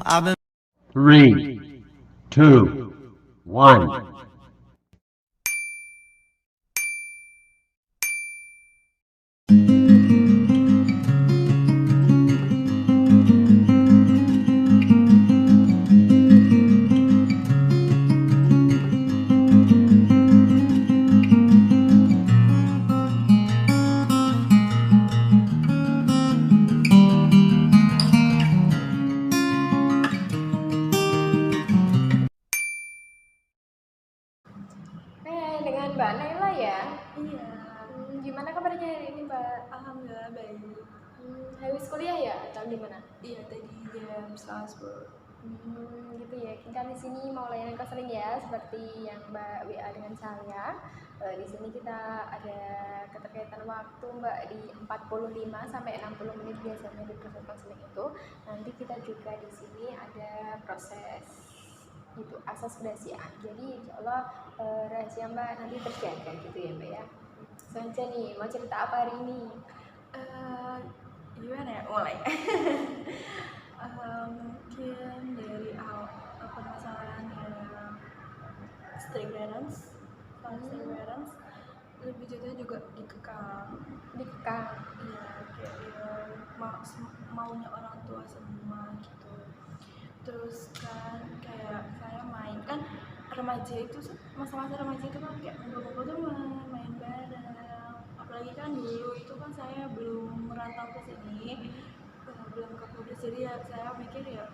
I've been 3, 2, 1. Dengan Mbak Naila ya? Iya. Gimana kabarnya hari ini Mbak? Alhamdulillah baik. Habis kuliah ya atau gimana? Iya tadi jam 9:30. Gitu ya. Kita di sini mau layanan konseling ya, seperti yang Mbak WA dengan saya. Di sini kita ada keterkaitan waktu Mbak di 45 sampai 60 menit biasanya di proses konseling itu. Nanti kita juga di sini ada proses itu asas kerahasiaan. Jadi insya Allah rahasia Mbak nanti terjaga gitu ya Mbak ya. Selanjutnya nih, mau cerita apa hari ini? Gimana ya mulai? Mungkin dari permasalahan yang stay parents, lebih jatuhnya juga dikekang. Iya, kayak maunya orang tua semua gitu. Terus kan kayak saya main kan remaja itu masa-masa remaja itu kan kayak ngumpul-ngumpul tuh main bareng, apalagi kan dulu itu kan saya belum merantau ke sini, belum ke Kudus, jadi ya saya mikir ya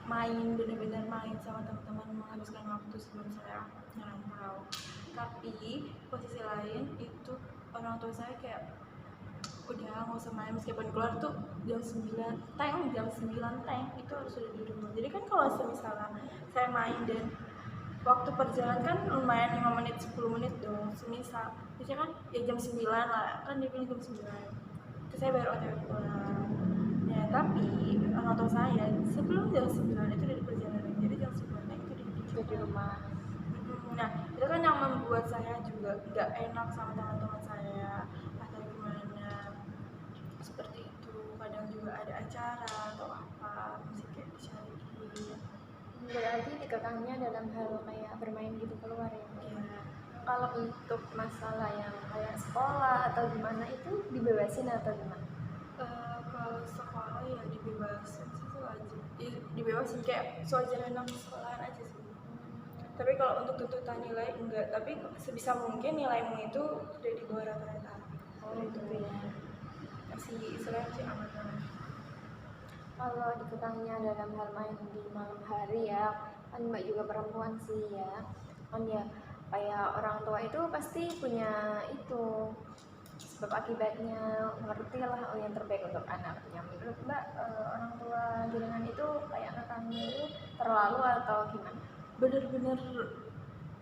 bener-bener main sama teman-teman, menghabiskan waktu sebelum saya ngerantau. Tapi posisi lain itu orang tua saya kayak udah nggak usah main, meskipun keluar tuh jam 9 tank itu harus sudah di rumah. Jadi kan kalau misalnya saya main dan waktu perjalanan kan lumayan 5 menit 10 menit dong, semisal biasanya kan ya jam 9 lah, kan dia bilang jam 9 terus saya baru OTW pulang ya. Tapi orang tua saya sebelum jam 9 itu udah di perjalanan, jadi jam 9 itu di rumah. Nah itu kan yang membuat saya juga nggak enak sama teman-teman saya atau gimana seperti itu. Kadang juga ada acara atau apa mesti kayak dicari. Berarti dikekangnya dalam hal kayak bermain gitu keluar ya? Iya. Kalau untuk masalah yang kayak sekolah atau gimana itu dibebasin atau gimana? Kalau sekolah ya dibebasin sih wajib. Dibebasin kayak sewajar anak sekolahan aja sih. Tapi kalau untuk tuntutan nilai enggak, tapi sebisa mungkin nilaimu itu udah di bawah rata-rata. Gitu ya. Masih istilahnya sih aman-aman. Kalau dikekangnya dalam hal main di malam hari ya, kan Mbak juga perempuan sih ya, kan ya kayak orang tua itu pasti punya itu sebab akibatnya, ngerti lah yang terbaik untuk anaknya. Menurut Mbak orang tua jenengan itu kayak ngekangnya itu terlalu atau gimana? Bener-bener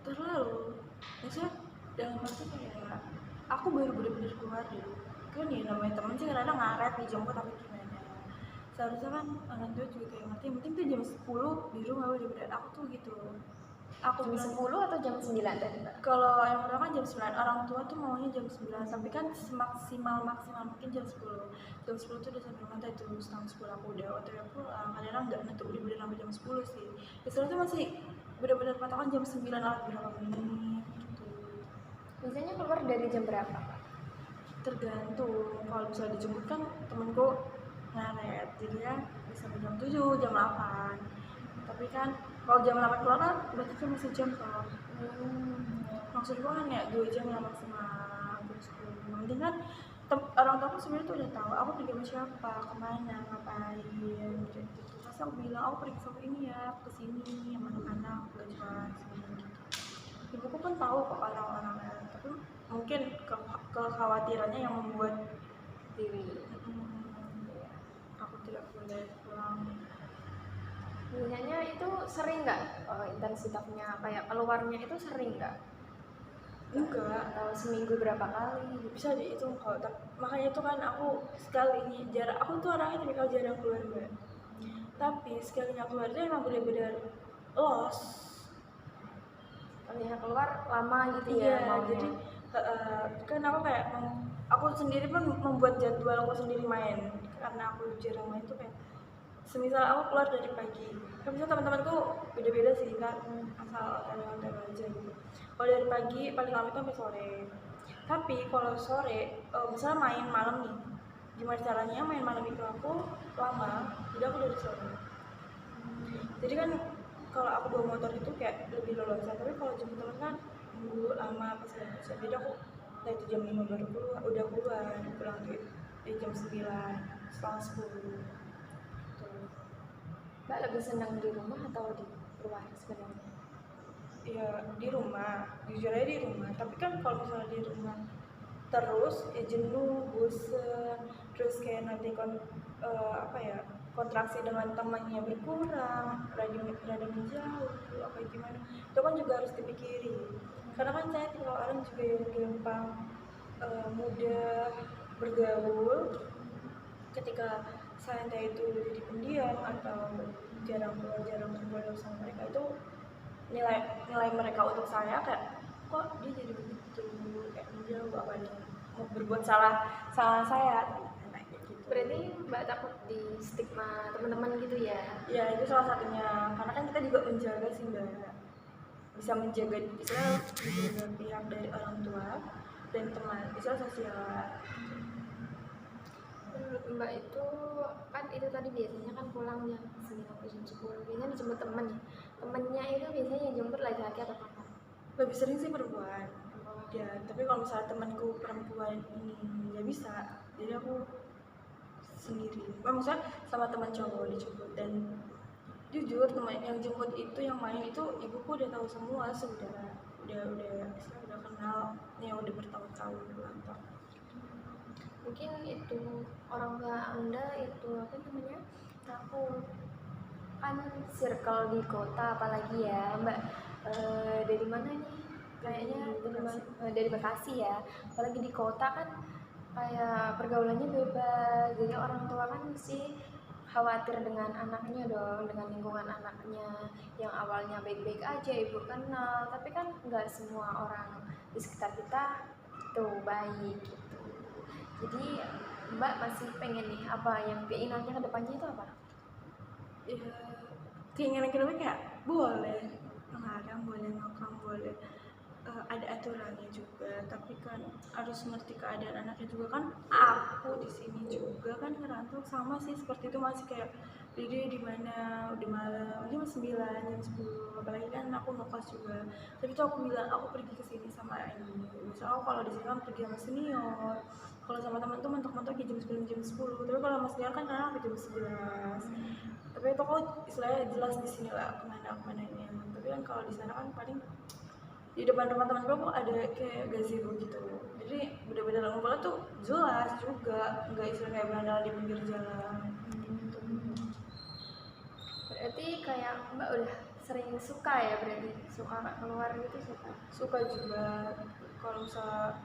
terlalu, maksudnya dalam arti kayak aku baru bener-bener keluar dulu kan ya, namanya temen sih kadang ngaret dijemput tapi gimana, seharusnya kan orang tua juga kayak ngerti, yang penting tuh jam 10 di rumah udah bener. Aku tuh gitu, aku Jam 10 atau jam 9 tadi Mbak? kalau yang pertama kan jam 9, orang tua tuh maunya jam 9, tapi kan maksimal mungkin jam 10. Jam 10 tuh udah sampai rumah, itu setengah 10 aku udah OTW pulang. Kadang nggak nentu udah bener sampai jam 10 sih. Istilahnya tuh masih bener-bener patokan jam 9 lah berapa menit gitu. Biasanya keluar dari jam berapa? Tergantung, kalau bisa dijemput kan temenku ngaret, jadi ya bisa jam 7, jam 8. Tapi kan kalau jam 8 keluar kan berarti kan masih jam kan. Maksud gue kan ya 2 jam lah maksimal, terus penting kan orang tua aku sebenarnya tuh udah tahu aku pergi sama siapa, kemana, ngapain gitu. Terus aku bilang aku pergi sama ini ya, kesini sama anak-anak, gak cuma sini gitu. Ibuku pun tahu kok orang-orangnya, tapi mungkin kekhawatirannya yang membuat Diri. aku tidak boleh pulang. Biasanya itu sering nggak intensitasnya, kayak keluarnya itu sering nggak? Enggak, Atau seminggu berapa kali? bisa dihitung kok. Makanya itu kan aku sekali ini jarak, aku tuh orangnya tipikal jarang keluar Mbak. Tapi sekalinya keluar itu emang benar-benar los. Kalinya keluar lama gitu Iya, ya maunya. jadi kan aku kayak aku sendiri pun membuat jadwal aku sendiri main, karena aku jarang main tuh kayak semisal aku keluar dari pagi, kan bisa teman-temanku beda-beda sih kan, asal hotel aja gitu. Kalau dari pagi paling lama itu sampai sore. Tapi kalau sore, misalnya main malam nih, gimana caranya main malam itu aku lama, jadi aku dari sore. Jadi kan kalau aku bawa motor itu kayak lebih leluasa, tapi kalau jemput teman kan nunggu lama apa segala macam. Jadi aku itu jam 5 baru keluar, udah keluar, pulang tuh di jam 9, setengah 10 tuh. Mbak lebih senang di rumah atau di luar sebenarnya? Ya di rumah, jujur aja di rumah. Tapi kan kalau misalnya di rumah terus ya jenuh, bosen, terus kayak nanti apa ya, kontraksi dengan temannya berkurang, rada menjauh apa gimana, itu kan juga harus dipikirin. Karena kan saya tipe orang juga yang gampang mudah bergaul. Ketika saya entah itu jadi pendiam atau jarang keluar, jarang bergaul sama mereka, itu nilai mereka untuk saya kayak kok dia jadi begitu, kayak menjauh apa dia mau berbuat salah saya kayak gitu. Berarti Mbak takut di stigma teman-teman gitu ya? Ya itu salah satunya, karena kan kita juga menjaga sih Mbak, bisa menjaga pihak dari orang tua dan teman, bisa sosial. Menurut Mbak itu kan itu tadi biasanya kan pulang jam 9 atau jam 10, biasanya dijemput temen ya. Temennya itu biasanya yang jemput laki-laki atau perempuan? Lebih sering sih perempuan ya, tapi kalau misalnya temanku perempuan ini nggak bisa, jadi aku sendiri. Maksudnya sama teman cowok dijemput, dan jujur teman yang jemput itu yang main itu ibuku udah tahu semua, udah kenal nih, udah bertahun-tahun berantau. Mungkin itu orang tua Anda itu apa namanya, takut kan circle di kota apalagi ya Mbak. Dari mana nih? Kayaknya dari Bekasi ya. Apalagi di kota kan kayak pergaulannya bebas, jadi orang tua kan mesti khawatir dengan anaknya dong, dengan lingkungan anaknya yang awalnya baik-baik aja ibu kenal, tapi kan nggak semua orang di sekitar kita tuh baik gitu. Jadi Mbak masih pengen nih, apa yang keinginannya ke depannya itu apa? Ya, keinginan kita kayak boleh melarang, boleh ngokang, boleh ada aturannya juga, tapi kan harus ngerti keadaan anaknya juga kan. Aku di sini juga kan ngerantau sama sih seperti itu, masih kayak Dede di mana, udah malam jam 9 jam 10, apalagi kan aku ngekos juga. Tapi tuh aku bilang aku pergi ke sini sama ini, misalnya kalau di sini kan pergi sama senior, kalau sama teman tuh mentok-mentok jam 9 jam 10, tapi kalau sama senior kan kadang jam 11. Tapi itu kok istilahnya jelas di sini lah kemananya. Tapi kan kalau di sana kan paling di depan rumah teman gue ada kayak gazebo gitu, jadi bener-bener ngumpulnya tuh jelas juga, nggak istilah kayak berandal di pinggir jalan gitu. Berarti kayak Mbak udah sering suka ya, berarti suka keluar gitu, Suka juga kalau misalnya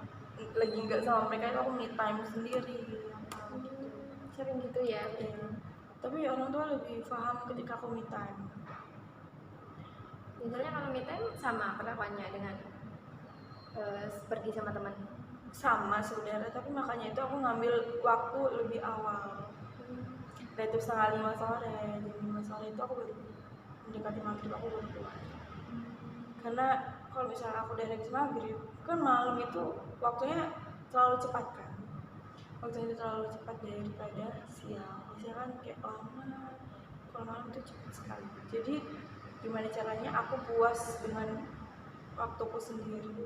lagi nggak sama mereka itu aku me time sendiri gitu. Sering gitu ya. Tapi orang tua lebih paham ketika aku me time. Misalnya kalau me time sama perlakuannya dengan pergi sama teman? Sama sebenarnya, tapi makanya itu aku ngambil waktu lebih awal. Dari itu 4:30 sore, jam 5 sore itu aku baru mendekati maghrib, aku baru keluar. Karena kalau misalnya aku dari maghrib kan malam itu waktunya terlalu cepat kan, waktunya itu terlalu cepat daripada siang. Biasanya kan kayak lama, kalau malam itu cepat sekali. Jadi gimana caranya aku puas dengan waktuku sendiri.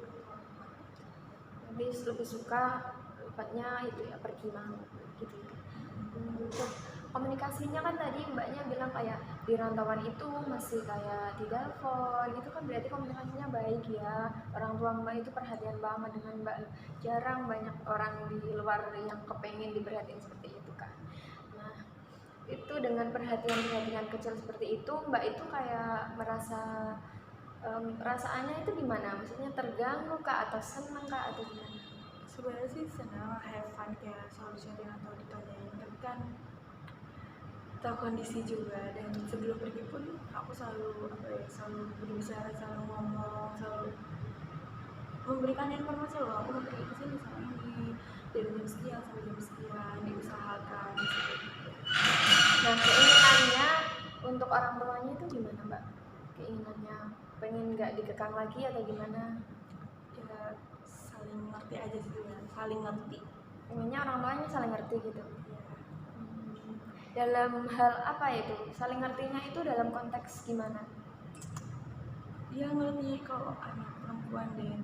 Lebih suka tempatnya itu ya, pergi malam gitu ya. Komunikasinya kan tadi Mbaknya bilang kayak di rantauan itu masih kayak di telepon gitu kan, berarti komunikasinya baik ya. Orang tua Mbak itu perhatian banget dengan Mbak, jarang banyak orang di luar yang kepengen diperhatiin seperti itu kan. Nah itu dengan perhatian kecil seperti itu, Mbak itu kayak merasa perasaannya itu gimana? Maksudnya terganggu kah atau seneng kah atau gimana? Sebenarnya sih senang, have fun, kayak selalu sharing atau ditanyain, tapi kan tahu kondisi juga. Dan sebelum pergi pun aku selalu selalu berusaha, selalu ngomong, selalu memberikan informasi loh, aku mau pergi ke sini sama ini dari jam sekian sampai jam sekian, diusahakan. Nah keinginan untuk orang tuanya itu gimana Mbak? Keinginannya pengen nggak dikekang lagi atau gimana? Ya saling ngerti aja sih ya, saling ngerti. Pengennya orang tuanya saling ngerti gitu. Ya, Dalam hal apa itu? Saling ngertinya itu dalam konteks gimana? dia ngerti kalau anak perempuan deh,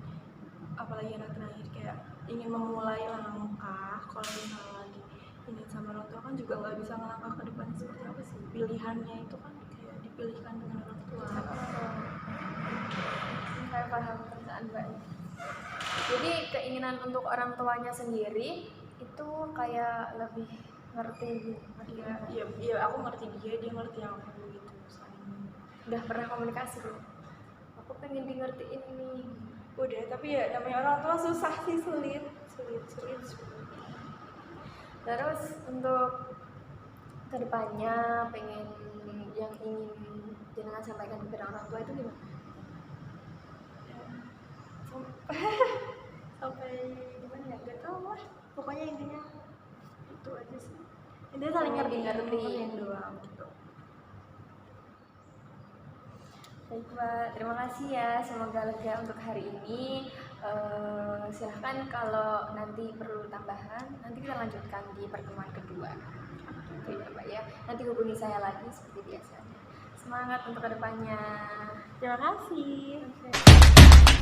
apalagi anak terakhir kayak ingin memulai langkah. Kalau misalnya lagi ingin sama orang tua kan juga nggak bisa ngelangkah ke depan seperti apa sih, pilihannya itu kan kayak dipilihkan dengan orang tua. Saya paham perasaan Mbak. Jadi keinginan untuk orang tuanya sendiri itu kayak lebih ngerti gitu. Iya, aku ngerti dia ngerti aku gitu. Saling. Udah pernah komunikasi belum? Aku pengen di ngertiin nih. Udah, tapi ya namanya orang tua susah sih, sulit. Terus untuk kedepannya pengen yang ingin jenengan sampaikan kepada orang tua itu gimana? Sampai gimana ya, gak tau lah, pokoknya intinya itu aja sih, intinya saling ngertiin doang gitu. Baik Mbak, terima kasih ya, semoga lega untuk hari ini. Silahkan kalau nanti perlu tambahan, nanti kita lanjutkan di pertemuan kedua. Oke ya Mbak ya, nanti hubungi saya lagi seperti biasanya. Semangat untuk kedepannya. Terima kasih. Oke.